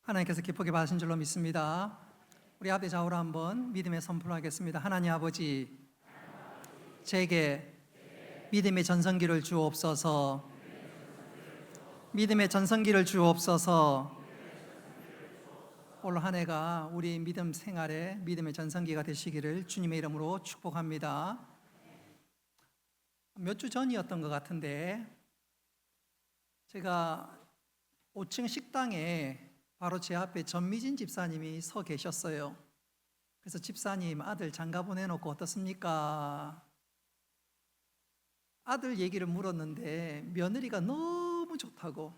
하나님께서 기쁘게 받으신 줄로 믿습니다. 우리 앞에 좌우로 한번 믿음의 선포를 하겠습니다. 하나님 아버지, 제게 믿음의 전성기를 주옵소서. 믿음의 전성기를 주옵소서. 올 한 해가 우리 믿음 생활에 믿음의 전성기가 되시기를 주님의 이름으로 축복합니다. 몇 주 전이었던 것 같은데 제가 5층 식당에 바로 제 앞에 전미진 집사님이 서 계셨어요. 그래서 집사님, 아들 장가 보내놓고 어떻습니까? 아들 얘기를 물었는데 며느리가 너무 좋다고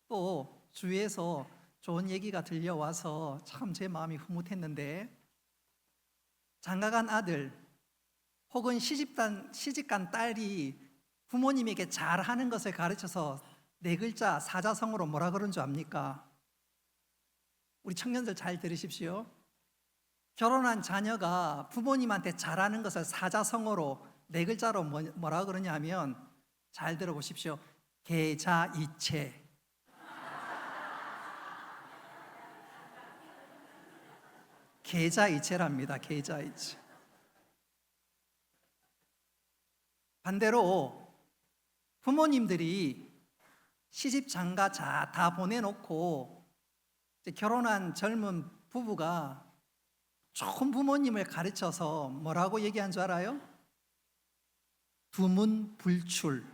또 주위에서 좋은 얘기가 들려와서 참 제 마음이 흐뭇했는데, 장가간 아들 혹은 시집간 딸이 부모님에게 잘하는 것을 가르쳐서 네 글자 사자성어로 뭐라 그런 줄 압니까? 우리 청년들 잘 들으십시오. 결혼한 자녀가 부모님한테 잘하는 것을 사자성어로 네 글자로 뭐라 그러냐면, 잘 들어보십시오. 계자이체. 계자이체랍니다. 계자이체. 반대로 부모님들이 시집 장가 다 보내놓고 결혼한 젊은 부부가 좋은 부모님을 가르쳐서 뭐라고 얘기한 줄 알아요? 두문불출.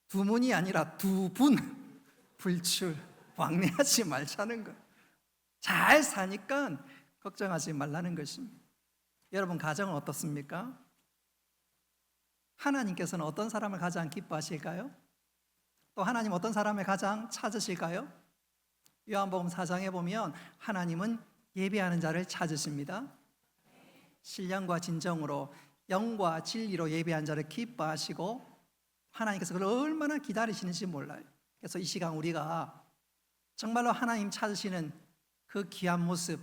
두문이 아니라 두분 불출. 왕래하지 말자는 거. 잘 사니까 걱정하지 말라는 것입니다. 여러분, 가정은 어떻습니까? 하나님께서는 어떤 사람을 가장 기뻐하실까요? 또 하나님 어떤 사람을 가장 찾으실까요? 요한복음 4장에 보면 하나님은 예배하는 자를 찾으십니다. 신령과 진정으로 영과 진리로 예배한 자를 기뻐하시고, 하나님께서 그걸 얼마나 기다리시는지 몰라요. 그래서 이 시간 우리가 정말로 하나님 찾으시는 그 귀한 모습,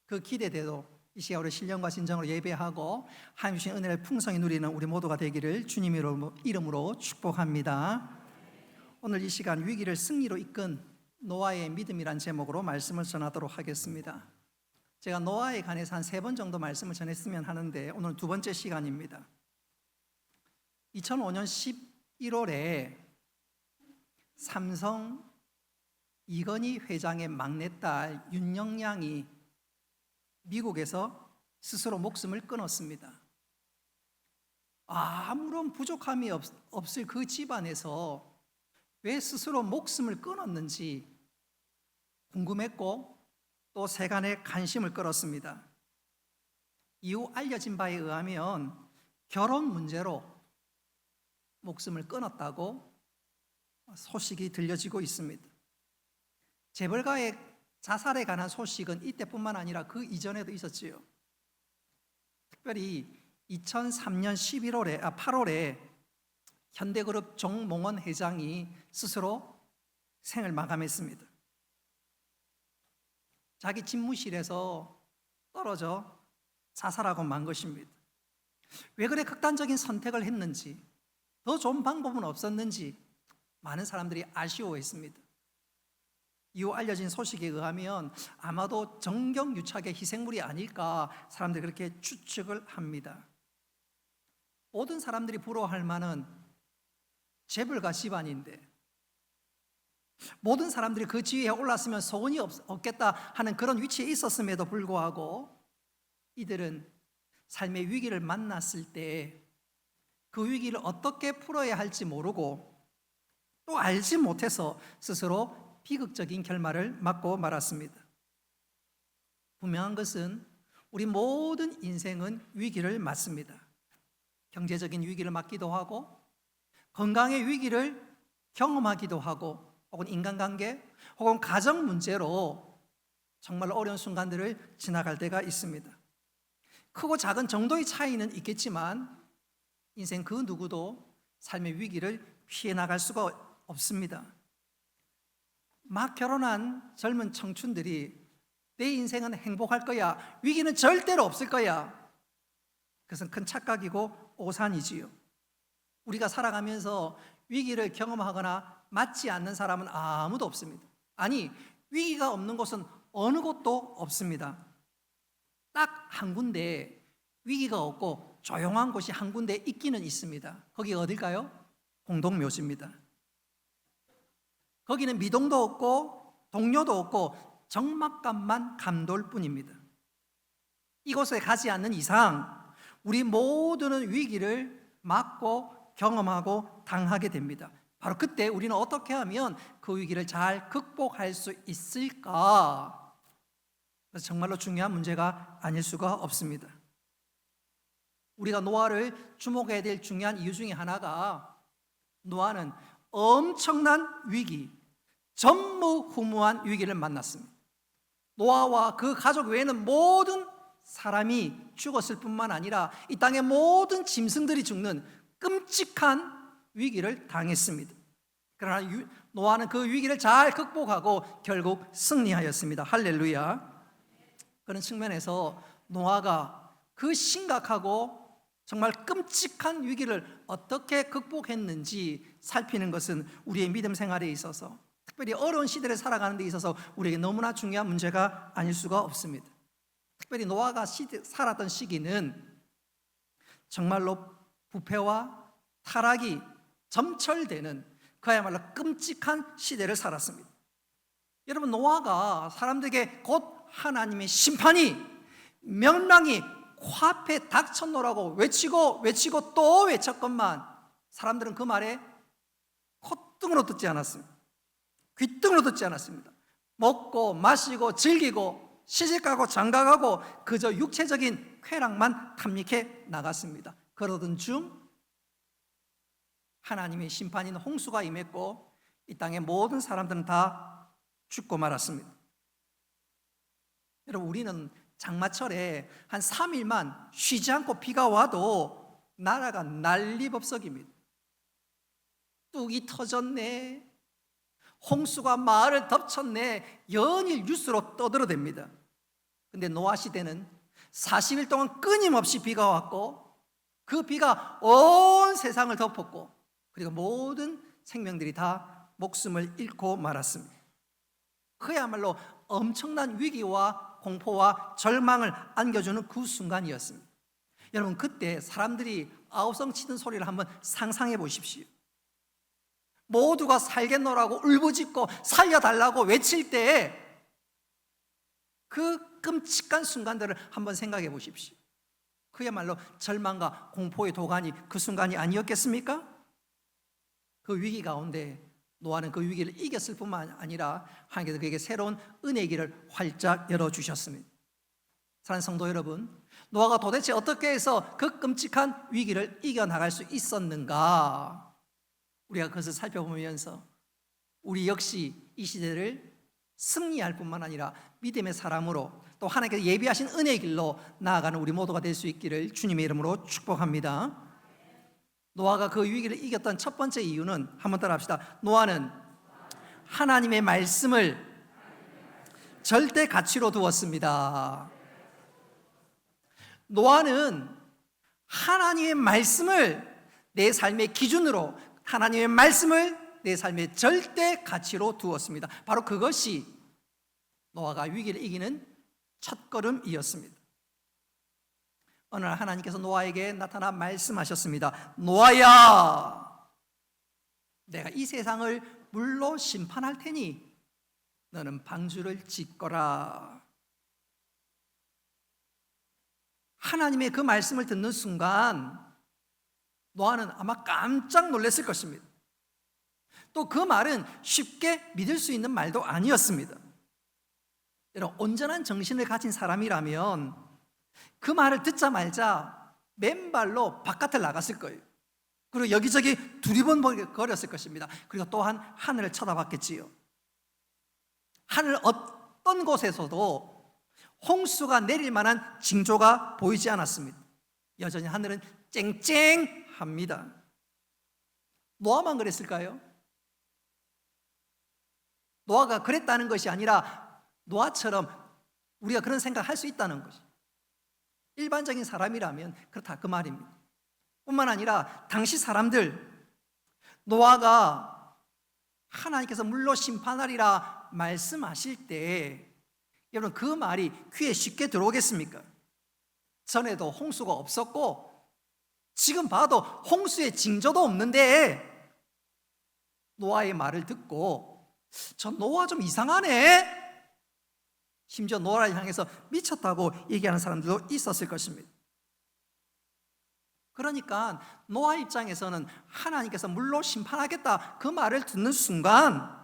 그 기대대로 이 시간 우리 신령과 진정으로 예배하고 하나님 주신 은혜를 풍성히 누리는 우리 모두가 되기를 주님 이름으로 축복합니다. 오늘 이 시간 위기를 승리로 이끈 노아의 믿음이란 제목으로 말씀을 전하도록 하겠습니다. 제가 노아에 관해서 한 3번 정도 말씀을 전했으면 하는데 오늘 두 번째 시간입니다. 2005년 11월에 삼성 이건희 회장의 막내딸 윤영양이 미국에서 스스로 목숨을 끊었습니다. 아무런 부족함이 없을 그 집안에서 왜 스스로 목숨을 끊었는지 궁금했고 또 세간의 관심을 끌었습니다. 이후 알려진 바에 의하면 결혼 문제로 목숨을 끊었다고 소식이 들려지고 있습니다. 재벌가의 자살에 관한 소식은 이때뿐만 아니라 그 이전에도 있었지요. 특별히 2003년 8월에 현대그룹 정몽원 회장이 스스로 생을 마감했습니다. 자기 집무실에서 떨어져 자살하고 만 것입니다. 왜 그래 극단적인 선택을 했는지, 더 좋은 방법은 없었는지 많은 사람들이 아쉬워했습니다. 이후 알려진 소식에 의하면 아마도 정경유착의 희생물이 아닐까 사람들이 그렇게 추측을 합니다. 모든 사람들이 부러워할 만한 재벌가 집안인데, 모든 사람들이 그 지위에 올랐으면 소원이 없겠다 하는 그런 위치에 있었음에도 불구하고 이들은 삶의 위기를 만났을 때 그 위기를 어떻게 풀어야 할지 모르고 또 알지 못해서 스스로 비극적인 결말을 맞고 말았습니다. 분명한 것은 우리 모든 인생은 위기를 맞습니다. 경제적인 위기를 맞기도 하고, 건강의 위기를 경험하기도 하고, 혹은 인간관계, 혹은 가정 문제로 정말 어려운 순간들을 지나갈 때가 있습니다. 크고 작은 정도의 차이는 있겠지만 인생 그 누구도 삶의 위기를 피해 나갈 수가 없습니다. 막 결혼한 젊은 청춘들이 내 인생은 행복할 거야, 위기는 절대로 없을 거야, 그것은 큰 착각이고 오산이지요. 우리가 살아가면서 위기를 경험하거나 맞지 않는 사람은 아무도 없습니다. 아니, 위기가 없는 곳은 어느 곳도 없습니다. 딱 한 군데 위기가 없고 조용한 곳이 한 군데 있기는 있습니다. 거기가 어딜까요? 공동묘지입니다. 거기는 미동도 없고 동료도 없고 적막감만 감돌 뿐입니다. 이곳에 가지 않는 이상 우리 모두는 위기를 맞고 경험하고 당하게 됩니다. 바로 그때 우리는 어떻게 하면 그 위기를 잘 극복할 수 있을까? 그래서 정말로 중요한 문제가 아닐 수가 없습니다. 우리가 노아를 주목해야 될 중요한 이유 중에 하나가, 노아는 엄청난 위기, 전무후무한 위기를 만났습니다. 노아와 그 가족 외에는 모든 사람이 죽었을 뿐만 아니라 이 땅의 모든 짐승들이 죽는 끔찍한 위기를 당했습니다. 그러나 노아는 그 위기를 잘 극복하고 결국 승리하였습니다. 할렐루야. 그런 측면에서 노아가 그 심각하고 정말 끔찍한 위기를 어떻게 극복했는지 살피는 것은 우리의 믿음 생활에 있어서, 특별히 어려운 시대를 살아가는 데 있어서 우리에게 너무나 중요한 문제가 아닐 수가 없습니다. 특별히 노아가 살았던 시기는 정말로 부패와 타락이 점철되는 그야말로 끔찍한 시대를 살았습니다. 여러분, 노아가 사람들에게 곧 하나님의 심판이, 멸망이 코앞에 닥쳤노라고 외치고 또 외쳤건만 사람들은 그 말에 콧등으로 듣지 않았습니다. 귓등으로 듣지 않았습니다. 먹고 마시고 즐기고 시집가고 장가가고 그저 육체적인 쾌락만 탐닉해 나갔습니다. 그러던 중 하나님의 심판인 홍수가 임했고 이 땅의 모든 사람들은 다 죽고 말았습니다. 여러분, 우리는 장마철에 한 3일만 쉬지 않고 비가 와도 나라가 난리법석입니다. 뚝이 터졌네, 홍수가 마을을 덮쳤네, 연일 뉴스로 떠들어댑니다. 근데 노아 시대는 40일 동안 끊임없이 비가 왔고 그 비가 온 세상을 덮었고 그리고 모든 생명들이 다 목숨을 잃고 말았습니다. 그야말로 엄청난 위기와 공포와 절망을 안겨주는 그 순간이었습니다. 여러분, 그때 사람들이 아우성 치는 소리를 한번 상상해 보십시오. 모두가 살겠노라고 울부짖고 살려달라고 외칠 때 그 끔찍한 순간들을 한번 생각해 보십시오. 그야말로 절망과 공포의 도가니 그 순간이 아니었겠습니까? 그 위기 가운데 노아는 그 위기를 이겼을 뿐만 아니라 하나님께서 그에게 새로운 은혜의 길을 활짝 열어주셨습니다. 사랑하는 성도 여러분, 노아가 도대체 어떻게 해서 그 끔찍한 위기를 이겨나갈 수 있었는가? 우리가 그것을 살펴보면서 우리 역시 이 시대를 승리할 뿐만 아니라 믿음의 사람으로 또 하나님께서 예비하신 은혜의 길로 나아가는 우리 모두가 될 수 있기를 주님의 이름으로 축복합니다. 노아가 그 위기를 이겼던 첫 번째 이유는, 한번 따라 합시다. 노아는 하나님의 말씀을 절대 가치로 두었습니다. 노아는 하나님의 말씀을 내 삶의 기준으로, 하나님의 말씀을 내 삶의 절대 가치로 두었습니다. 바로 그것이 노아가 위기를 이기는 첫걸음이었습니다. 어느 날 하나님께서 노아에게 나타나 말씀하셨습니다. 노아야, 내가 이 세상을 물로 심판할 테니 너는 방주를 짓거라. 하나님의 그 말씀을 듣는 순간 노아는 아마 깜짝 놀랐을 것입니다. 또 그 말은 쉽게 믿을 수 있는 말도 아니었습니다. 여러분, 온전한 정신을 가진 사람이라면 그 말을 듣자마자 맨발로 바깥을 나갔을 거예요. 그리고 여기저기 두리번거렸을 것입니다. 그리고 또한 하늘을 쳐다봤겠지요. 하늘 어떤 곳에서도 홍수가 내릴 만한 징조가 보이지 않았습니다. 여전히 하늘은 쨍쨍합니다. 노아만 그랬을까요? 노아가 그랬다는 것이 아니라 노아처럼 우리가 그런 생각할 수 있다는 것이, 일반적인 사람이라면 그렇다 그 말입니다. 뿐만 아니라 당시 사람들, 노아가 하나님께서 물로 심판하리라 말씀하실 때 여러분 그 말이 귀에 쉽게 들어오겠습니까? 전에도 홍수가 없었고 지금 봐도 홍수의 징조도 없는데 노아의 말을 듣고 저 노아 좀 이상하네, 심지어 노아를 향해서 미쳤다고 얘기하는 사람들도 있었을 것입니다. 그러니까 노아 입장에서는 하나님께서 물로 심판하겠다 그 말을 듣는 순간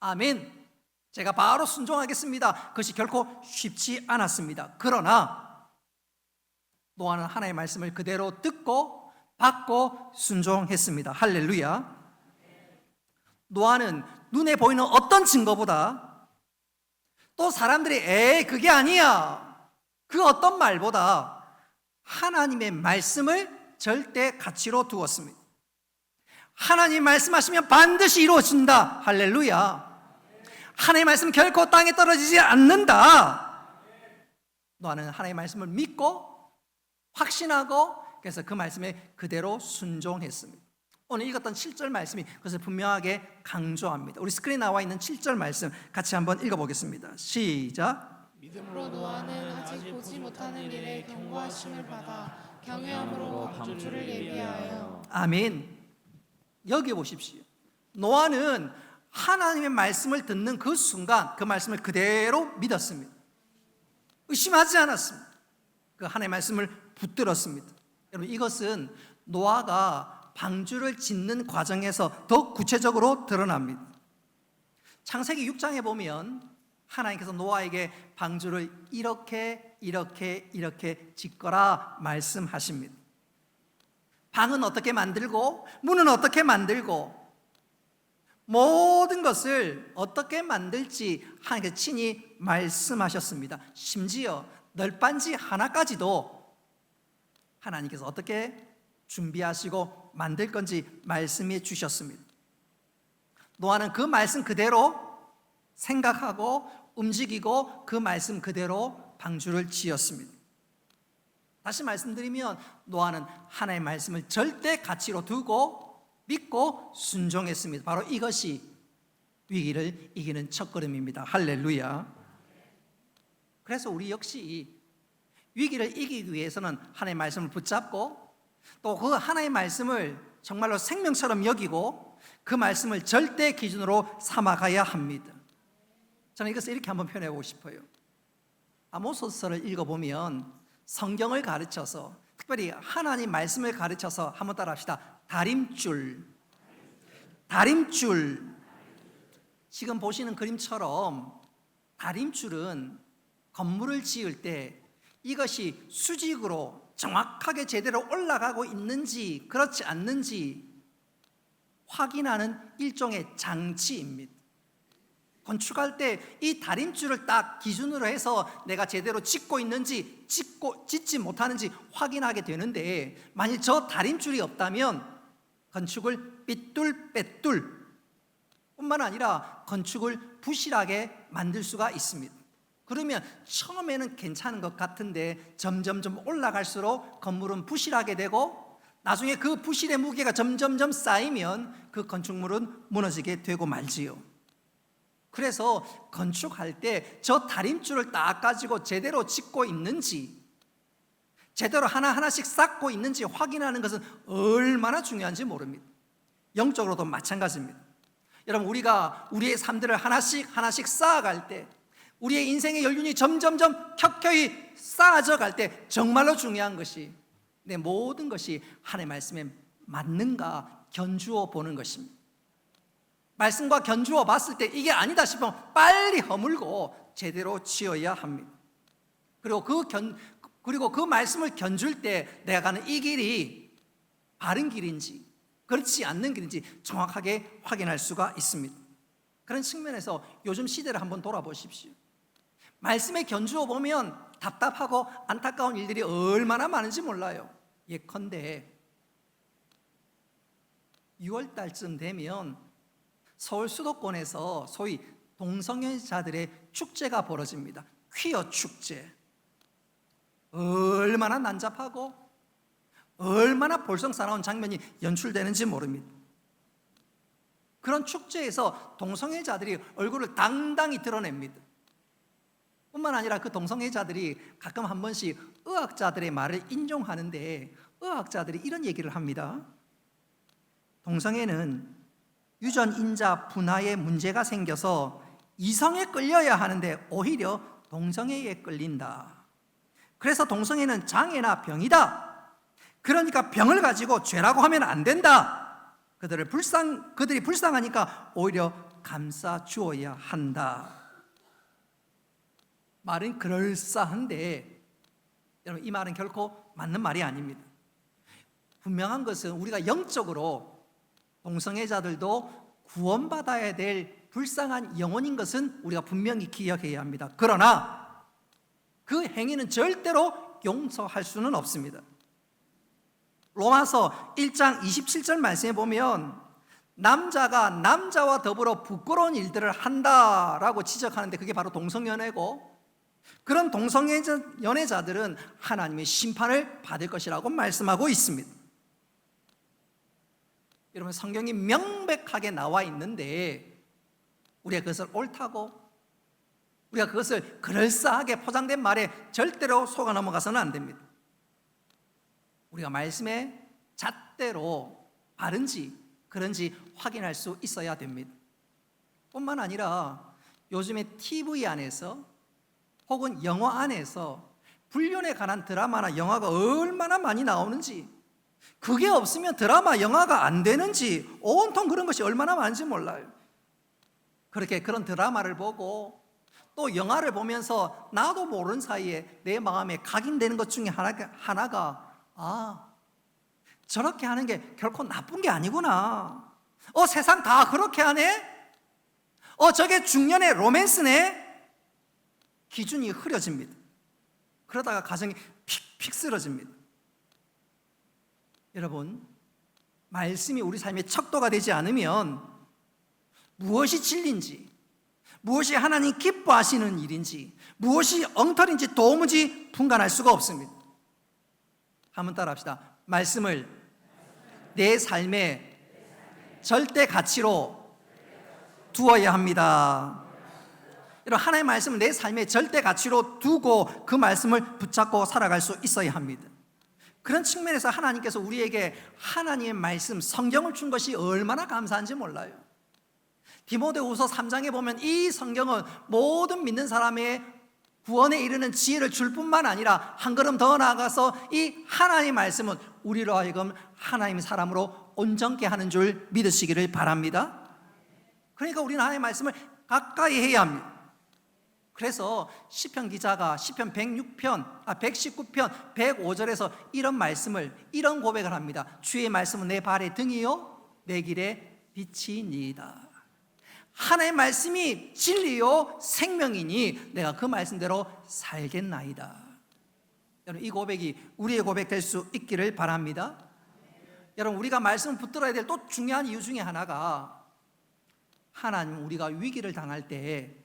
아멘, 제가 바로 순종하겠습니다. 그것이 결코 쉽지 않았습니다. 그러나 노아는 하나님의 말씀을 그대로 듣고 받고 순종했습니다. 할렐루야. 노아는 눈에 보이는 어떤 증거보다 또 사람들이 에이 그게 아니야 그 어떤 말보다 하나님의 말씀을 절대 가치로 두었습니다. 하나님 말씀하시면 반드시 이루어진다. 할렐루야. 하나님의 말씀 결코 땅에 떨어지지 않는다. 노아는 하나님의 말씀을 믿고 확신하고 그래서 그 말씀에 그대로 순종했습니다. 오늘 읽었던 7절 말씀이 그것을 분명하게 강조합니다. 우리 스크린에 나와 있는 7절 말씀 같이 한번 읽어보겠습니다. 시작. 믿음으로 노아는 아직 보지 못하는 일에 경고하심을 받아 경외함으로 방주를 예비하여. 아멘. 여기 보십시오. 노아는 하나님의 말씀을 듣는 그 순간 그 말씀을 그대로 믿었습니다. 의심하지 않았습니다. 그 하나님의 말씀을 붙들었습니다. 여러분 이것은 노아가 방주를 짓는 과정에서 더 구체적으로 드러납니다. 창세기 6장에 보면 하나님께서 노아에게 방주를 이렇게 짓거라 말씀하십니다. 방은 어떻게 만들고 문은 어떻게 만들고 모든 것을 어떻게 만들지 하나님께서 친히 말씀하셨습니다. 심지어 널빤지 하나까지도 하나님께서 어떻게 준비하시고 만들 건지 말씀해 주셨습니다. 노아는 그 말씀 그대로 생각하고 움직이고 그 말씀 그대로 방주를 지었습니다. 다시 말씀드리면 노아는 하나님의 말씀을 절대 가치로 두고 믿고 순종했습니다. 바로 이것이 위기를 이기는 첫걸음입니다. 할렐루야. 그래서 우리 역시 위기를 이기기 위해서는 하나님의 말씀을 붙잡고 또 그 하나님의 말씀을 정말로 생명처럼 여기고 그 말씀을 절대 기준으로 삼아가야 합니다. 저는 이것을 이렇게 한번 표현해보고 싶어요. 아모스서를 읽어보면 성경을 가르쳐서 특별히 하나님 말씀을 가르쳐서 한번 따라합시다. 다림줄. 지금 보시는 그림처럼 다림줄은 건물을 지을 때 이것이 수직으로 정확하게 제대로 올라가고 있는지 그렇지 않는지 확인하는 일종의 장치입니다. 건축할 때 이 다림줄을 딱 기준으로 해서 내가 제대로 짓고 있는지 짓지 못하는지 확인하게 되는데 만일 저 다림줄이 없다면 건축을 삐뚤빼뚤 뿐만 아니라 건축을 부실하게 만들 수가 있습니다. 그러면 처음에는 괜찮은 것 같은데 점점 올라갈수록 건물은 부실하게 되고 나중에 그 부실의 무게가 점점 쌓이면 그 건축물은 무너지게 되고 말지요. 그래서 건축할 때 저 다림줄을 딱 가지고 제대로 짓고 있는지 제대로 하나하나씩 쌓고 있는지 확인하는 것은 얼마나 중요한지 모릅니다. 영적으로도 마찬가지입니다. 여러분 우리가 우리의 삶들을 하나씩 쌓아갈 때 우리의 인생의 연륜이 점점 켜켜이 쌓아져 갈 때 정말로 중요한 것이 내 모든 것이 하나님의 말씀에 맞는가 견주어 보는 것입니다. 말씀과 견주어 봤을 때 이게 아니다 싶으면 빨리 허물고 제대로 지어야 합니다. 그리고 그 말씀을 견줄 때 내가 가는 이 길이 바른 길인지 그렇지 않는 길인지 정확하게 확인할 수가 있습니다. 그런 측면에서 요즘 시대를 한번 돌아보십시오. 말씀에 견주어 보면 답답하고 안타까운 일들이 얼마나 많은지 몰라요. 예컨대 6월 달쯤 되면 서울 수도권에서 소위 동성애자들의 축제가 벌어집니다. 퀴어 축제. 얼마나 난잡하고 얼마나 얼마나 볼썽사나운 장면이 연출되는지 모릅니다. 그런 축제에서 동성애자들이 얼굴을 당당히 드러냅니다. 뿐만 아니라 그 동성애자들이 가끔 한 번씩 의학자들의 말을 인용하는데 의학자들이 이런 얘기를 합니다. 동성애는 유전인자 분화에 문제가 생겨서 이성에 끌려야 하는데 오히려 동성애에 끌린다. 그래서 동성애는 장애나 병이다. 그러니까 병을 가지고 죄라고 하면 안 된다. 그들이 불쌍하니까 오히려 감싸 주어야 한다. 말은 그럴싸한데 여러분, 이 말은 결코 맞는 말이 아닙니다. 분명한 것은 우리가 영적으로 동성애자들도 구원받아야 될 불쌍한 영혼인 것은 우리가 분명히 기억해야 합니다. 그러나 그 행위는 절대로 용서할 수는 없습니다. 로마서 1장 27절 말씀에 보면 남자가 남자와 더불어 부끄러운 일들을 한다라고 지적하는데 그게 바로 동성연애고, 그런 동성연애자들은 하나님의 심판을 받을 것이라고 말씀하고 있습니다. 여러분, 성경이 명백하게 나와 있는데 우리가 그것을 옳다고, 우리가 그것을 그럴싸하게 포장된 말에 절대로 속아 넘어가서는 안 됩니다. 우리가 말씀에 잣대로 바른지 그런지 확인할 수 있어야 됩니다. 뿐만 아니라 요즘에 TV 안에서 혹은 영화 안에서 불륜에 관한 드라마나 영화가 얼마나 많이 나오는지, 그게 없으면 드라마 영화가 안 되는지, 온통 그런 것이 얼마나 많은지 몰라요. 그렇게 그런 드라마를 보고 또 영화를 보면서 나도 모르는 사이에 내 마음에 각인되는 것 중에 하나가 저렇게 하는 게 결코 나쁜 게 아니구나. 세상 다 그렇게 하네? 저게 중년의 로맨스네? 기준이 흐려집니다. 그러다가 가정이 픽픽 쓰러집니다. 여러분, 말씀이 우리 삶의 척도가 되지 않으면 무엇이 진리인지, 무엇이 하나님 기뻐하시는 일인지, 무엇이 엉터리인지 도무지 분간할 수가 없습니다. 한번 따라합시다. 말씀을 내 삶의 절대 가치로 두어야 합니다. 여러분, 하나님의 말씀을 내 삶의 절대 가치로 두고 그 말씀을 붙잡고 살아갈 수 있어야 합니다. 그런 측면에서 하나님께서 우리에게 하나님의 말씀, 성경을 준 것이 얼마나 감사한지 몰라요. 디모데후서 3장에 보면 이 성경은 모든 믿는 사람의 구원에 이르는 지혜를 줄 뿐만 아니라 한 걸음 더 나아가서 이 하나님의 말씀은 우리로 하여금 하나님의 사람으로 온전케 하는 줄 믿으시기를 바랍니다. 그러니까 우리는 하나님의 말씀을 가까이 해야 합니다. 그래서 시편 기자가 시편 119편 105절에서 이런 말씀을, 이런 고백을 합니다. 주의 말씀은 내 발의 등이요 내 길의 빛이니이다. 하나님의 말씀이 진리요 생명이니 내가 그 말씀대로 살겠나이다. 여러분, 이 고백이 우리의 고백 될 수 있기를 바랍니다. 여러분, 우리가 말씀을 붙들어야 될 또 중요한 이유 중에 하나가, 하나님 우리가 위기를 당할 때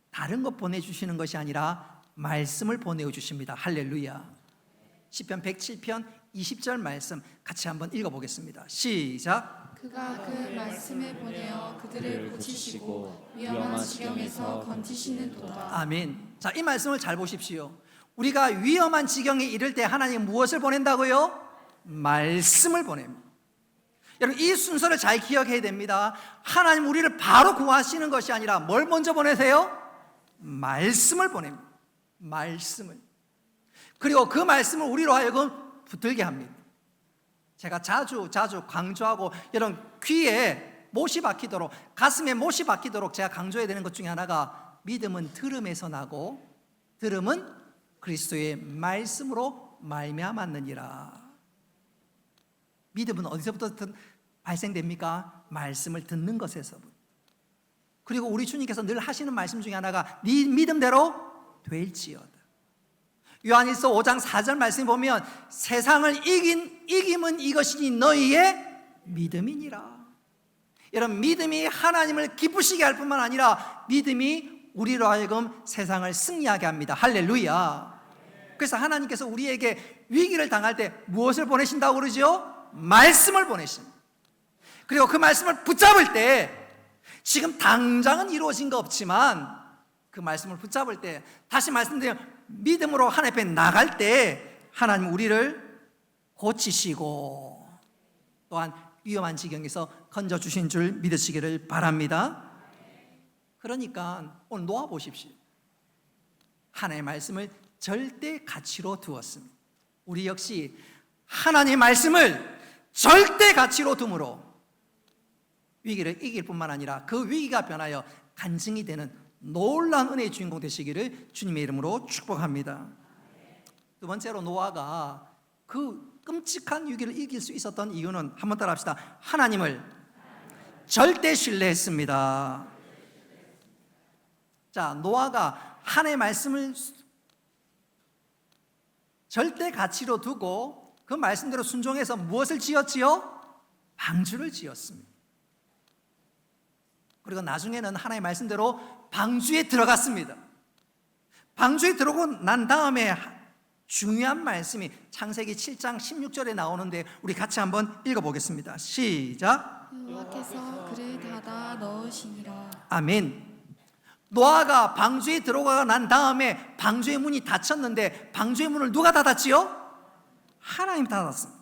다른 것 보내주시는 것이 아니라 말씀을 보내주십니다. 할렐루야. 시편 107편 20절 말씀 같이 한번 읽어보겠습니다. 시작. 그가 그 말씀에 보내어 그들을 고치시고 위험한 지경에서 건지시는도다. 아멘. 자, 이 말씀을 잘 보십시오. 우리가 위험한 지경에 이를 때 하나님 무엇을 보낸다고요? 말씀을 보냅니다. 여러분, 이 순서를 잘 기억해야 됩니다. 하나님 우리를 바로 구하시는 것이 아니라 뭘 먼저 보내세요? 말씀을 보냅니다. 말씀을. 그리고 그 말씀을 우리로 하여금 붙들게 합니다. 제가 자주 강조하고 여러분 귀에 못이 박히도록, 가슴에 못이 박히도록 제가 강조해야 되는 것 중에 하나가, 믿음은 들음에서 나고 들음은 그리스도의 말씀으로 말미암았느니라. 믿음은 어디서부터 발생됩니까? 말씀을 듣는 것에서부터. 그리고 우리 주님께서 늘 하시는 말씀 중에 하나가 네 믿음대로 될지어다. 요한일서 5장 4절 말씀에 보면 세상을 이김은 이것이니 너희의 믿음이니라. 여러분, 믿음이 하나님을 기쁘시게 할 뿐만 아니라 믿음이 우리로 하여금 세상을 승리하게 합니다. 할렐루야. 그래서 하나님께서 우리에게 위기를 당할 때 무엇을 보내신다고 그러죠? 말씀을 보내십니다. 그리고 그 말씀을 붙잡을 때 지금 당장은 이루어진 거 없지만 그 말씀을 붙잡을 때 다시 말씀드리면 믿음으로 하나님 앞에 나갈 때 하나님 우리를 고치시고 또한 위험한 지경에서 건져주신 줄 믿으시기를 바랍니다. 그러니까 오늘 놓아보십시오. 하나님의 말씀을 절대 가치로 두었습니다. 우리 역시 하나님의 말씀을 절대 가치로 둠으로 위기를 이길 뿐만 아니라 그 위기가 변하여 간증이 되는 놀라운 은혜의 주인공 되시기를 주님의 이름으로 축복합니다. 두 번째로 노아가 그 끔찍한 위기를 이길 수 있었던 이유는 한번 따라 합시다. 하나님을 절대 신뢰했습니다. 자, 노아가 하나님의 말씀을 절대 가치로 두고 그 말씀대로 순종해서 무엇을 지었지요? 방주를 지었습니다. 그리고 나중에는 하나님의 말씀대로 방주에 들어갔습니다. 방주에 들어오고 난 다음에 중요한 말씀이 창세기 7장 16절에 나오는데 우리 같이 한번 읽어보겠습니다. 시작. 여호와께서 그를 닫아 넣으시니라. 아멘. 노아가 방주에 들어가 난 다음에 방주의 문이 닫혔는데 방주의 문을 누가 닫았지요? 하나님이 닫았습니다.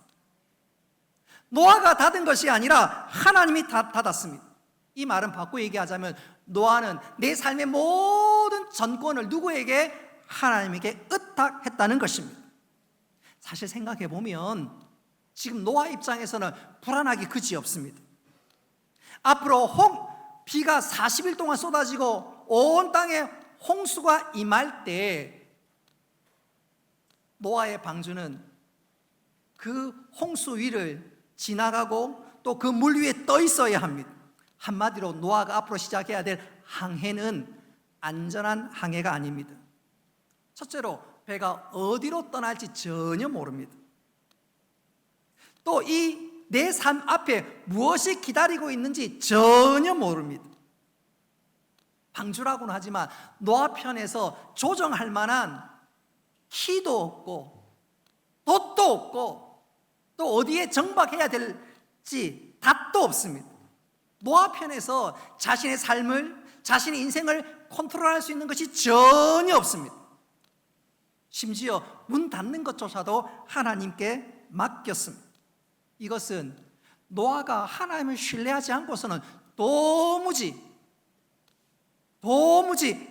노아가 닫은 것이 아니라 하나님이 닫았습니다. 이 말은 바꿔 얘기하자면 노아는 내 삶의 모든 전권을 누구에게? 하나님에게 의탁했다는 것입니다. 사실 생각해 보면 지금 노아 입장에서는 불안하기 그지없습니다. 앞으로 비가 40일 동안 쏟아지고 온 땅에 홍수가 임할 때 노아의 방주는 그 홍수 위를 지나가고 또 그 물 위에 떠 있어야 합니다. 한마디로 노아가 앞으로 시작해야 될 항해는 안전한 항해가 아닙니다. 첫째로 배가 어디로 떠날지 전혀 모릅니다. 또 이 내 삶 앞에 무엇이 기다리고 있는지 전혀 모릅니다. 방주라고는 하지만 노아 편에서 조정할 만한 키도 없고 돛도 없고 또 어디에 정박해야 될지 닷도 없습니다. 노아 편에서 자신의 삶을, 자신의 인생을 컨트롤할 수 있는 것이 전혀 없습니다. 심지어 문 닫는 것조차도 하나님께 맡겼습니다. 이것은 노아가 하나님을 신뢰하지 않고서는 도무지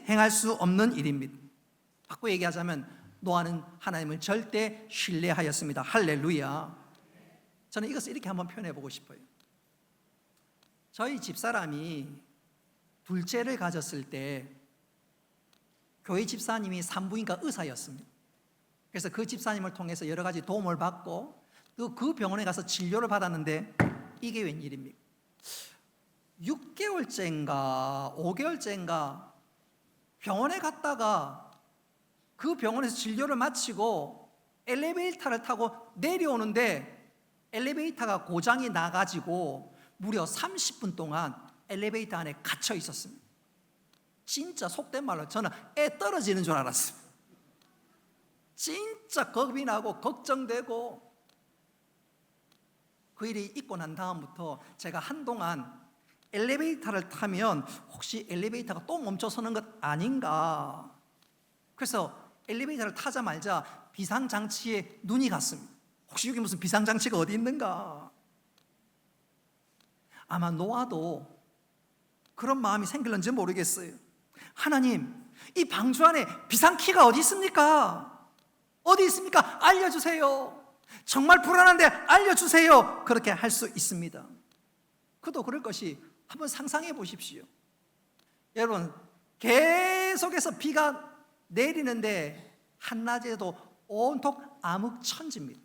행할 수 없는 일입니다. 바꿔 얘기하자면 노아는 하나님을 절대 신뢰하였습니다. 할렐루야. 저는 이것을 이렇게 한번 표현해 보고 싶어요. 저희 집사람이 둘째를 가졌을 때 교회 집사님이 산부인과 의사였습니다. 그래서 그 집사님을 통해서 여러 가지 도움을 받고 또 그 병원에 가서 진료를 받았는데 이게 웬일입니까? 6개월째인가 5개월째인가 병원에 갔다가 그 병원에서 진료를 마치고 엘리베이터를 타고 내려오는데 엘리베이터가 고장이 나가지고 무려 30분 동안 엘리베이터 안에 갇혀 있었습니다. 진짜 속된 말로 저는 애 떨어지는 줄 알았어요. 진짜 겁이 나고 걱정되고 그 일이 있고 난 다음부터 제가 한동안 엘리베이터를 타면 혹시 엘리베이터가 또 멈춰서는 것 아닌가, 그래서 엘리베이터를 타자마자 비상장치에 눈이 갔습니다. 혹시 여기 무슨 비상장치가 어디 있는가. 아마 노아도 그런 마음이 생길는지 모르겠어요. 하나님, 이 방주 안에 비상키가 어디 있습니까? 어디 있습니까? 알려주세요. 정말 불안한데 알려주세요. 그렇게 할 수 있습니다. 그도 그럴 것이 한번 상상해 보십시오. 여러분, 계속해서 비가 내리는데 한낮에도 온통 암흑천지입니다.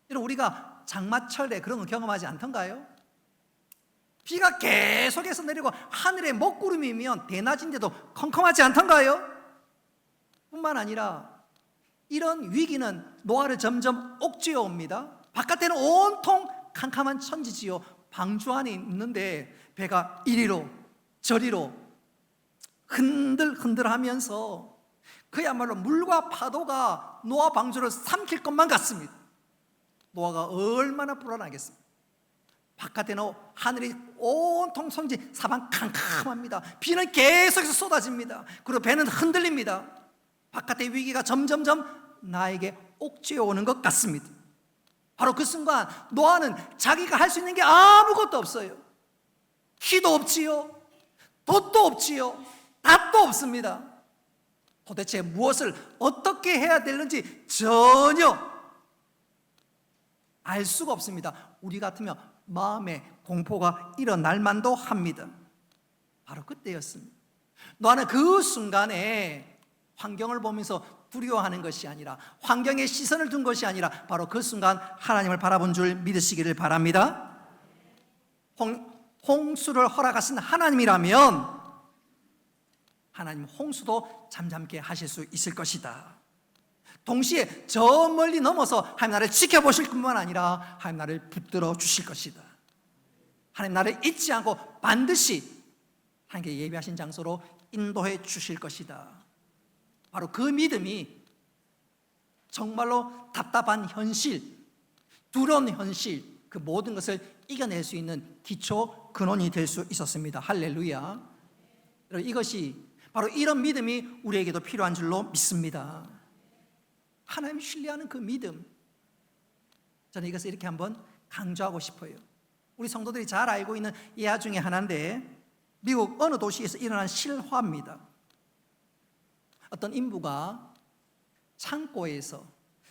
여러분, 우리가 장마철에 그런 거 경험하지 않던가요? 비가 계속해서 내리고 하늘에 먹구름이면 대낮인데도 컴컴하지 않던가요? 뿐만 아니라 이런 위기는 노아를 점점 옥죄어 옵니다. 바깥에는 온통 캄캄한 천지지요. 방주 안에 있는데 배가 이리로 저리로 흔들흔들하면서 그야말로 물과 파도가 노아 방주를 삼킬 것만 같습니다. 노아가 얼마나 불안하겠습니까? 바깥에는 하늘이 온통 성지 사방 캄캄합니다. 비는 계속해서 쏟아집니다. 그리고 배는 흔들립니다. 바깥의 위기가 점점점 나에게 옥죄어 오는 것 같습니다. 바로 그 순간 노아는 자기가 할 수 있는 게 아무것도 없어요. 키도 없지요, 돛도 없지요, 닷도 없습니다. 도대체 무엇을 어떻게 해야 되는지 전혀 알 수가 없습니다. 우리 같으면 마음에 공포가 일어날 만도 합니다. 바로 그때였습니다. 노아는 그 순간에 환경을 보면서 두려워하는 것이 아니라, 환경에 시선을 둔 것이 아니라 바로 그 순간 하나님을 바라본 줄 믿으시기를 바랍니다. 홍수를 허락하신 하나님이라면 하나님 홍수도 잠잠케 하실 수 있을 것이다. 동시에 저 멀리 넘어서 하나님 나를 지켜보실 뿐만 아니라 하나님 나를 붙들어 주실 것이다. 하나님 나를 잊지 않고 반드시 하나님께 예비하신 장소로 인도해 주실 것이다. 바로 그 믿음이 정말로 답답한 현실, 두려운 현실, 그 모든 것을 이겨낼 수 있는 기초 근원이 될 수 있었습니다. 할렐루야. 이것이 바로 이런 믿음이 우리에게도 필요한 줄로 믿습니다. 하나님을 신뢰하는 그 믿음, 저는 이것을 이렇게 한번 강조하고 싶어요. 우리 성도들이 잘 알고 있는 예화 중에 하나인데, 미국 어느 도시에서 일어난 실화입니다. 어떤 인부가 창고에서,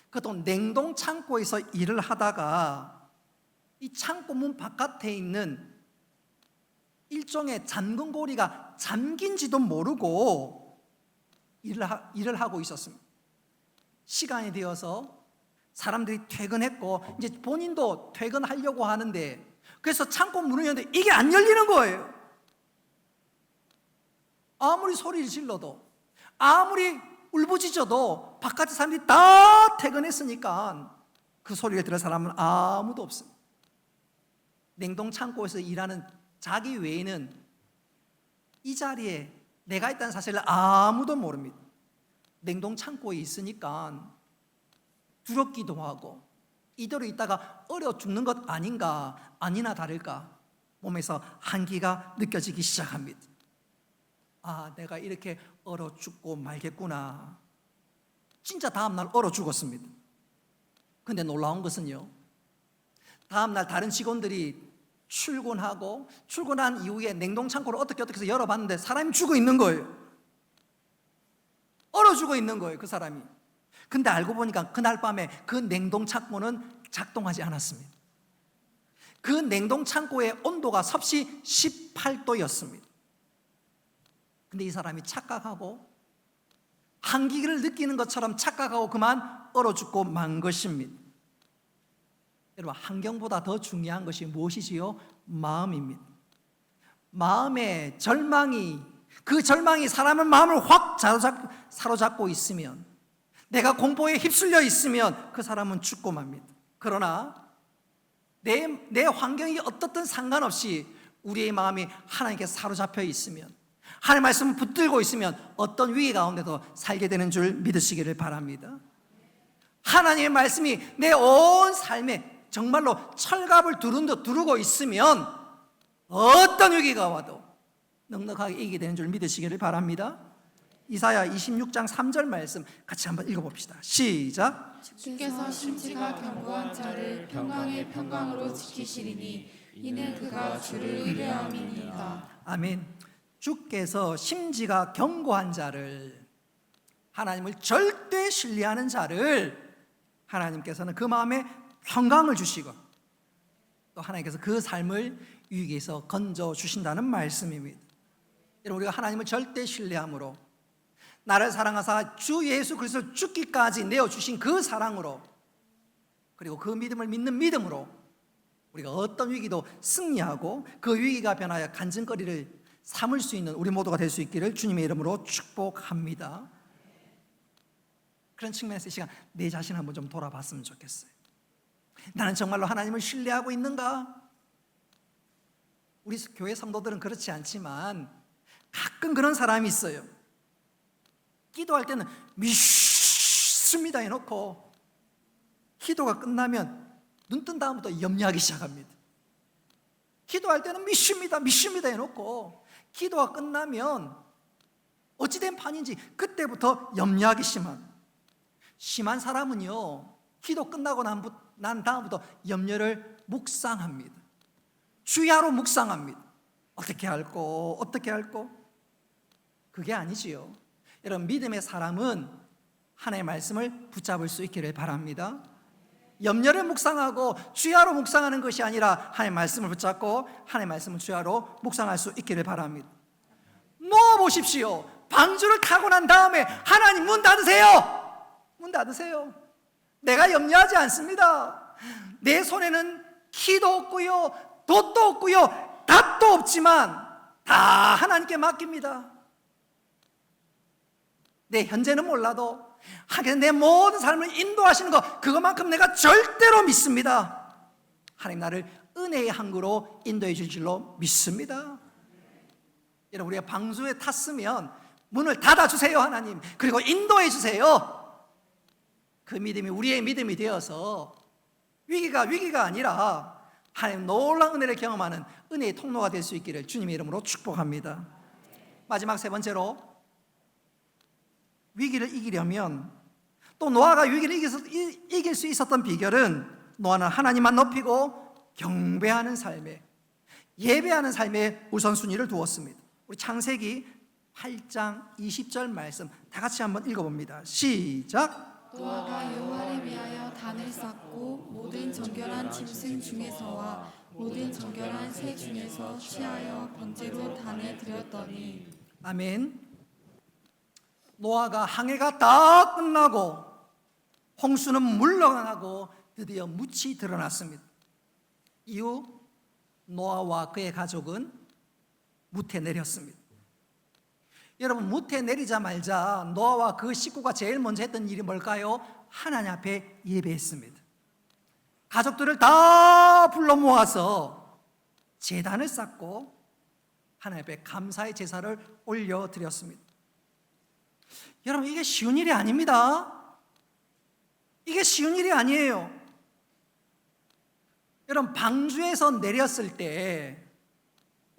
그것도 냉동 창고에서 일을 하다가 이 창고 문 바깥에 있는 일종의 잠금고리가 잠긴지도 모르고 일을 하고 있었습니다. 시간이 되어서 사람들이 퇴근했고 이제 본인도 퇴근하려고 하는데, 그래서 창고 문을 열는데 이게 안 열리는 거예요. 아무리 소리를 질러도, 아무리 울부짖어도 바깥에 사람들이 다 퇴근했으니까 그 소리를 들을 사람은 아무도 없습니다. 냉동 창고에서 일하는 자기 외에는 이 자리에 내가 있다는 사실을 아무도 모릅니다. 냉동 창고에 있으니까 두렵기도 하고, 이대로 있다가 얼어 죽는 것 아닌가, 아니나 다를까 몸에서 한기가 느껴지기 시작합니다. 아, 내가 이렇게 얼어 죽고 말겠구나. 진짜 다음날 얼어 죽었습니다. 근데 놀라운 것은요, 다음날 다른 직원들이 출근하고 출근한 이후에 냉동 창고를 어떻게 해서 열어봤는데 사람이 죽어 있는 거예요. 얼어 죽어 있는 거예요, 그 사람이. 근데 알고 보니까 그날 밤에 그 냉동 창고는 작동하지 않았습니다. 그 냉동 창고의 온도가 섭씨 18도였습니다. 근데 이 사람이 착각하고 한기를 느끼는 것처럼 착각하고 그만 얼어 죽고 만 것입니다. 여러분, 환경보다 더 중요한 것이 무엇이지요? 마음입니다. 마음의 절망이, 그 절망이 사람의 마음을 확 사로잡고 있으면, 내가 공포에 휩쓸려 있으면 그 사람은 죽고 맙니다. 그러나 내 환경이 어떻든 상관없이 우리의 마음이 하나님께 사로잡혀 있으면, 하나님의 말씀을 붙들고 있으면 어떤 위기 가운데도 살게 되는 줄 믿으시기를 바랍니다. 하나님의 말씀이 내 온 삶에 정말로 철갑을 두른 듯 두르고 있으면 어떤 위기가 와도 넉넉하게 이기게 되는 줄 믿으시기를 바랍니다. 이사야 26장 3절 말씀 같이 한번 읽어봅시다. 시작. 주께서 심지가 견고한 자를 평강의 평강으로 지키시리니 이는 그가 주를 의뢰함이니이다. 아멘. 주께서 심지가 견고한 자를, 하나님을 절대 신뢰하는 자를 하나님께서는 그 마음에 평강을 주시고 또 하나님께서 그 삶을 위기에서 건져주신다는 말씀입니다. 여러분, 우리가 하나님을 절대 신뢰함으로, 나를 사랑하사 주 예수 그리스도를 죽기까지 내어주신 그 사랑으로, 그리고 그 믿음을 믿는 믿음으로 우리가 어떤 위기도 승리하고 그 위기가 변하여 간증거리를 삼을 수 있는 우리 모두가 될 수 있기를 주님의 이름으로 축복합니다. 그런 측면에서 이 시간 내 자신을 한번 좀 돌아봤으면 좋겠어요. 나는 정말로 하나님을 신뢰하고 있는가? 우리 교회 성도들은 그렇지 않지만 가끔 그런 사람이 있어요. 기도할 때는 믿습니다 해놓고 기도가 끝나면 눈 뜬 다음부터 염려하기 시작합니다. 기도할 때는 믿습니다 해놓고 기도가 끝나면 어찌된 판인지 그때부터 염려하기 심한 사람은요, 기도 끝나고 난 다음부터 염려를 묵상합니다. 주야로 묵상합니다. 어떻게 할꼬? 그게 아니지요. 여러분, 믿음의 사람은 하나님의 말씀을 붙잡을 수 있기를 바랍니다. 염려를 묵상하고 주야로 묵상하는 것이 아니라 하나님의 말씀을 붙잡고 하나님의 말씀을 주야로 묵상할 수 있기를 바랍니다. 놓아보십시오. 방주를 타고 난 다음에 하나님 문 닫으세요. 내가 염려하지 않습니다. 내 손에는 키도 없고요, 돛도 없고요, 답도 없지만 다 하나님께 맡깁니다. 내 현재는 몰라도 하나님 내 모든 삶을 인도하시는 것, 그것만큼 내가 절대로 믿습니다. 하나님 나를 은혜의 항구로 인도해 줄 줄로 믿습니다. 여러분, 우리가 방주에 탔으면 문을 닫아주세요 하나님. 그리고 인도해 주세요. 그 믿음이 우리의 믿음이 되어서 위기가 아니라 하나님 놀라운 은혜를 경험하는 은혜의 통로가 될 수 있기를 주님의 이름으로 축복합니다. 마지막 세 번째로, 위기를 이기려면, 또 노아가 위기를 이길 수 있었던 비결은 노아는 하나님만 높이고 경배하는 삶에, 예배하는 삶에 우선순위를 두었습니다. 우리 창세기 8장 20절 말씀 다 같이 한번 읽어봅니다. 시작. 노아가 여호와를 위하여 단을 쌓고 모든 정결한 짐승 중에서와 모든 정결한 새 중에서 취하여 번제로 단을 드렸더니. 아멘. 노아가 항해가 다 끝나고 홍수는 물러가고 드디어 묻이 드러났습니다. 이후 노아와 그의 가족은 묻에 내렸습니다. 여러분, 묻에 내리자마자 노아와 그 식구가 제일 먼저 했던 일이 뭘까요? 하나님 앞에 예배했습니다. 가족들을 다 불러 모아서 제단을 쌓고 하나님 앞에 감사의 제사를 올려드렸습니다. 여러분, 이게 쉬운 일이 아닙니다. 이게 쉬운 일이 아니에요. 여러분, 방주에서 내렸을 때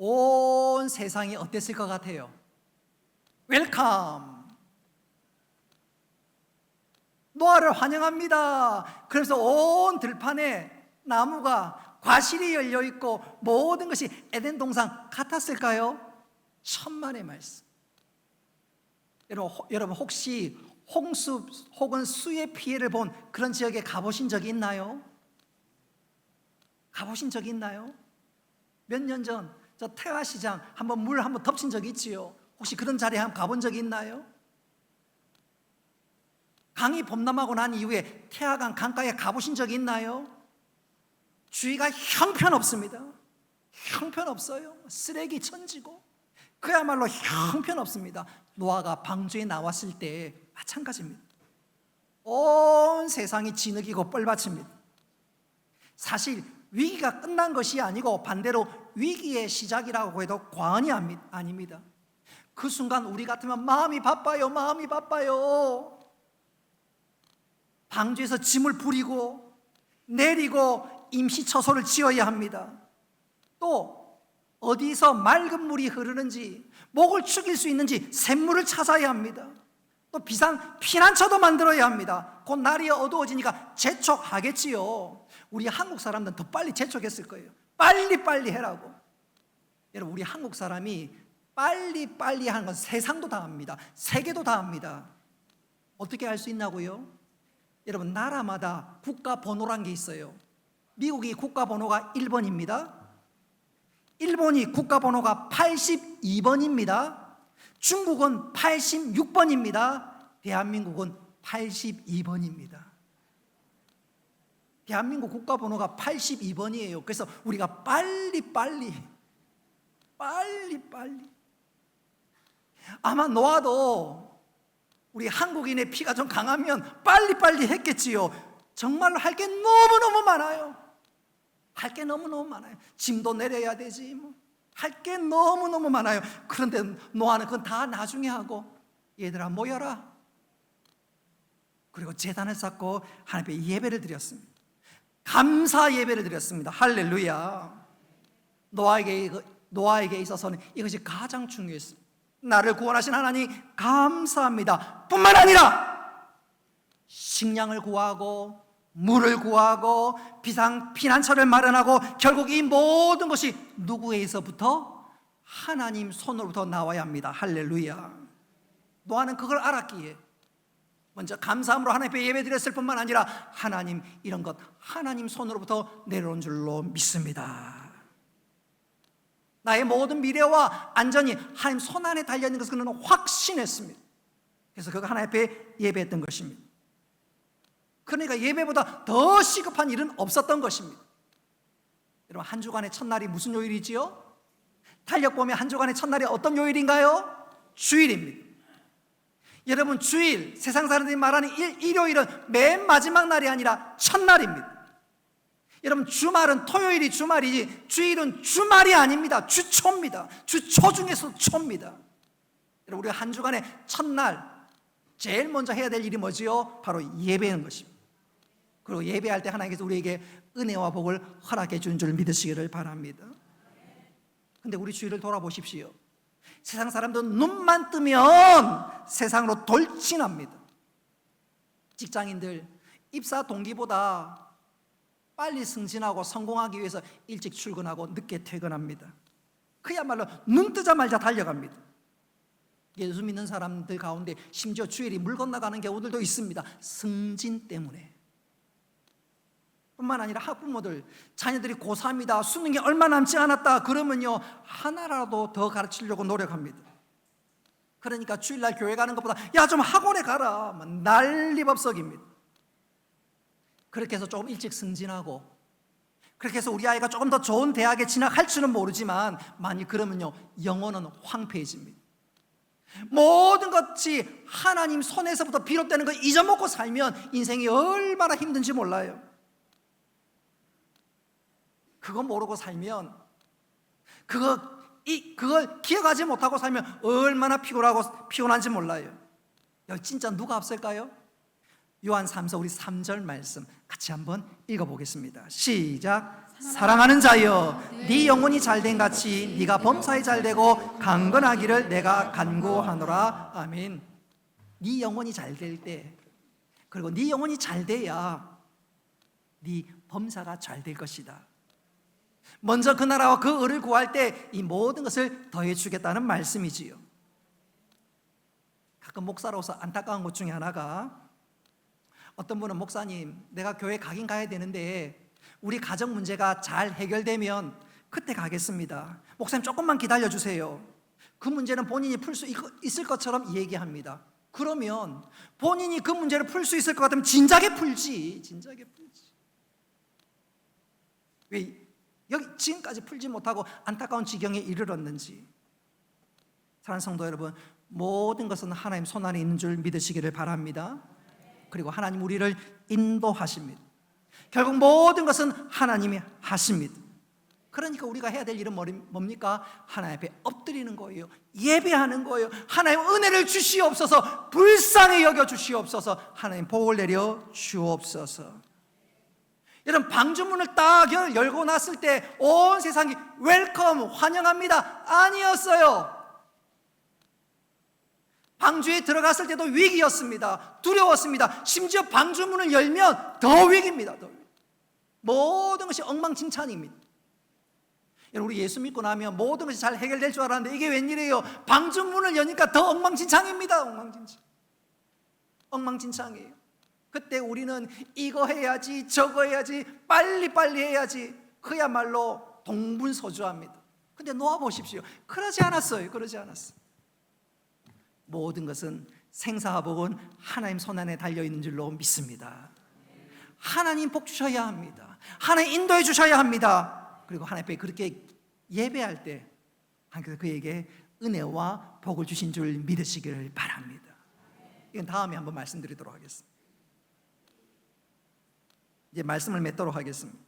온 세상이 어땠을 것 같아요? 웰컴, 노아를 환영합니다. 그래서 온 들판에 나무가 과실이 열려있고 모든 것이 에덴 동산 같았을까요? 천만의 말씀. 여러분 혹시 홍수 혹은 수의 피해를 본 그런 지역에 가보신 적이 있나요? 몇 년 전 저 태화시장 물 한번 덮친 적이 있지요. 혹시 그런 자리에 한번 가본 적이 있나요? 강이 범람하고 난 이후에 태화강 강가에 가보신 적이 있나요? 주위가 형편없습니다. 형편없어요. 쓰레기 천지고 그야말로 형편없습니다. 노아가 방주에 나왔을 때 마찬가지입니다. 온 세상이 진흙이고 뻘밭입니다. 사실 위기가 끝난 것이 아니고 반대로 위기의 시작이라고 해도 과언이 아닙니다. 그 순간 우리 같으면 마음이 바빠요. 방주에서 짐을 부리고 내리고 임시처소를 지어야 합니다. 또 어디서 맑은 물이 흐르는지, 목을 축일 수 있는지 샘물을 찾아야 합니다. 또 피난처도 만들어야 합니다. 곧 날이 어두워지니까 재촉하겠지요. 우리 한국 사람들은 더 빨리 재촉했을 거예요. 빨리 해라고. 여러분, 우리 한국 사람이 빨리 하는 건 세상도 다 합니다. 세계도 다 합니다. 어떻게 할 수 있냐고요? 여러분, 나라마다 국가 번호란 게 있어요. 미국이 국가 번호가 1번입니다. 일본이 국가 번호가 82번입니다. 중국은 86번입니다. 대한민국은 82번입니다. 대한민국 국가 번호가 82번이에요. 그래서 우리가 빨리 아마 노아도 우리 한국인의 피가 좀 강하면 빨리 했겠지요. 정말로 할 게 너무너무 많아요. 짐도 내려야 되지, 할 게 너무너무 많아요. 그런데 노아는 그건 다 나중에 하고, 얘들아 모여라. 그리고 제단을 쌓고 하나님 앞에 예배를 드렸습니다. 감사 예배를 드렸습니다. 할렐루야. 노아에게 있어서는 이것이 가장 중요했습니다. 나를 구원하신 하나님 감사합니다 뿐만 아니라 식량을 구하고 물을 구하고 피난처를 마련하고 결국 이 모든 것이 누구에게서부터? 하나님 손으로부터 나와야 합니다. 할렐루야. 노아는 그걸 알았기에 먼저 감사함으로 하나님 앞에 예배드렸을 뿐만 아니라 하나님 이런 것 하나님 손으로부터 내려온 줄로 믿습니다. 나의 모든 미래와 안전이 하나님 손 안에 달려있는 것을 그는 확신했습니다. 그래서 그가 하나님 앞에 예배했던 것입니다. 그러니까 예배보다 더 시급한 일은 없었던 것입니다. 여러분, 한 주간의 첫날이 무슨 요일이지요? 달력 보면 한 주간의 첫날이 어떤 요일인가요? 주일입니다. 여러분, 주일, 세상 사람들이 말하는 일요일은 맨 마지막 날이 아니라 첫날입니다. 여러분, 주말은 토요일이 주말이지 주일은 주말이 아닙니다. 주초입니다. 주초 중에서 초입니다. 여러분, 우리가 한 주간의 첫날 제일 먼저 해야 될 일이 뭐지요? 바로 예배하는 것입니다. 그리고 예배할 때 하나님께서 우리에게 은혜와 복을 허락해 준 줄 믿으시기를 바랍니다. 근데 우리 주위를 돌아보십시오. 세상 사람들은 눈만 뜨면 세상으로 돌진합니다. 직장인들 입사 동기보다 빨리 승진하고 성공하기 위해서 일찍 출근하고 늦게 퇴근합니다. 그야말로 눈 뜨자마자 달려갑니다. 예수 믿는 사람들 가운데 심지어 주일이 물 건너가는 경우들도 있습니다. 승진 때문에. 뿐만 아니라 학부모들, 자녀들이 고3이다, 수능이 얼마 남지 않았다 그러면요 하나라도 더 가르치려고 노력합니다. 그러니까 주일날 교회 가는 것보다 야 좀 학원에 가라 난리법석입니다. 그렇게 해서 조금 일찍 승진하고, 그렇게 해서 우리 아이가 조금 더 좋은 대학에 진학할지는 모르지만 만일 그러면요 영혼은 황폐해집니다. 모든 것이 하나님 손에서부터 비롯되는 걸 잊어먹고 살면 인생이 얼마나 힘든지 몰라요. 그거 모르고 살면, 그걸 기억하지 못하고 살면 얼마나 피곤한지 몰라요. 여기 진짜 누가 앞설까요? 요한 3서 우리 3절 말씀 같이 한번 읽어보겠습니다. 시작. 사랑하는 자여, 네 영혼이 잘된 같이 네가 범사에 잘되고 강건하기를 내가 간구하노라. 아멘. 네 영혼이 잘될 때, 그리고 네 영혼이 잘돼야 네 범사가 잘될 것이다. 먼저 그 나라와 그 의를 구할 때 이 모든 것을 더해 주겠다는 말씀이지요. 가끔 목사로서 안타까운 것 중에 하나가, 어떤 분은 목사님 내가 교회 가긴 가야 되는데 우리 가정 문제가 잘 해결되면 그때 가겠습니다. 목사님 조금만 기다려 주세요. 그 문제는 본인이 풀 수 있을 것처럼 얘기합니다. 그러면 본인이 그 문제를 풀 수 있을 것 같으면 진작에 풀지. 왜 여기 지금까지 풀지 못하고 안타까운 지경에 이르렀는지. 사랑하는 성도 여러분, 모든 것은 하나님 손 안에 있는 줄 믿으시기를 바랍니다. 그리고 하나님 우리를 인도하십니다. 결국 모든 것은 하나님이 하십니다. 그러니까 우리가 해야 될 일은 뭡니까? 하나님 앞에 엎드리는 거예요. 예배하는 거예요. 하나님 은혜를 주시옵소서. 불쌍히 여겨 주시옵소서. 하나님 복을 내려 주옵소서. 여러분, 방주문을 딱 열고 났을 때 온 세상이 웰컴 환영합니다 아니었어요. 방주에 들어갔을 때도 위기였습니다. 두려웠습니다. 심지어 방주문을 열면 더 위기입니다. 모든 것이 엉망진창입니다. 우리 예수 믿고 나면 모든 것이 잘 해결될 줄 알았는데 이게 웬일이에요? 방주문을 여니까 더 엉망진창입니다. 엉망진창이에요. 그때 우리는 이거 해야지 저거 해야지 빨리빨리 해야지 그야말로 동분서주합니다. 근데 놓아보십시오. 그러지 않았어요. 모든 것은 생사와 복은 하나님 손안에 달려있는 줄로 믿습니다. 하나님 복 주셔야 합니다. 하나님 인도해 주셔야 합니다. 그리고 하나님 앞에 그렇게 예배할 때 하나님께서 그에게 은혜와 복을 주신 줄 믿으시기를 바랍니다. 이건 다음에 한번 말씀드리도록 하겠습니다. 이제 말씀을 맺도록 하겠습니다.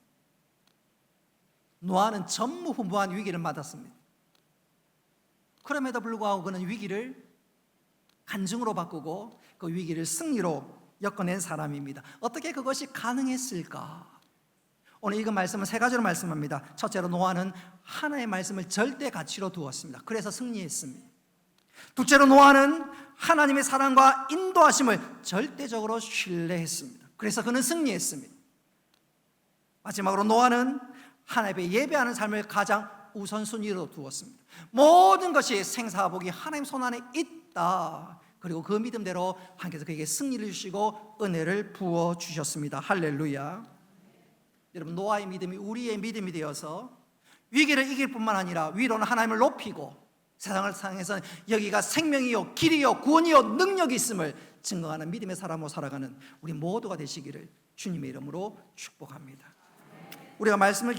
노아는 전무후무한 위기를 맞았습니다. 그럼에도 불구하고 그는 위기를 간증으로 바꾸고 그 위기를 승리로 엮어낸 사람입니다. 어떻게 그것이 가능했을까? 오늘 읽은 말씀은 세 가지로 말씀합니다. 첫째로 노아는 하나님의 말씀을 절대 가치로 두었습니다. 그래서 승리했습니다. 둘째로 노아는 하나님의 사랑과 인도하심을 절대적으로 신뢰했습니다. 그래서 그는 승리했습니다. 마지막으로 노아는 하나님의 예배하는 삶을 가장 우선순위로 두었습니다. 모든 것이 생사복이 하나님 손 안에 있다. 그리고 그 믿음대로 하나님께서 그에게 승리를 주시고 은혜를 부어주셨습니다. 할렐루야. 여러분, 노아의 믿음이 우리의 믿음이 되어서 위기를 이길 뿐만 아니라 위로는 하나님을 높이고 세상을 향해서는 여기가 생명이요 길이요 구원이요 능력이 있음을 증거하는 믿음의 사람으로 살아가는 우리 모두가 되시기를 주님의 이름으로 축복합니다. 우리가 말씀을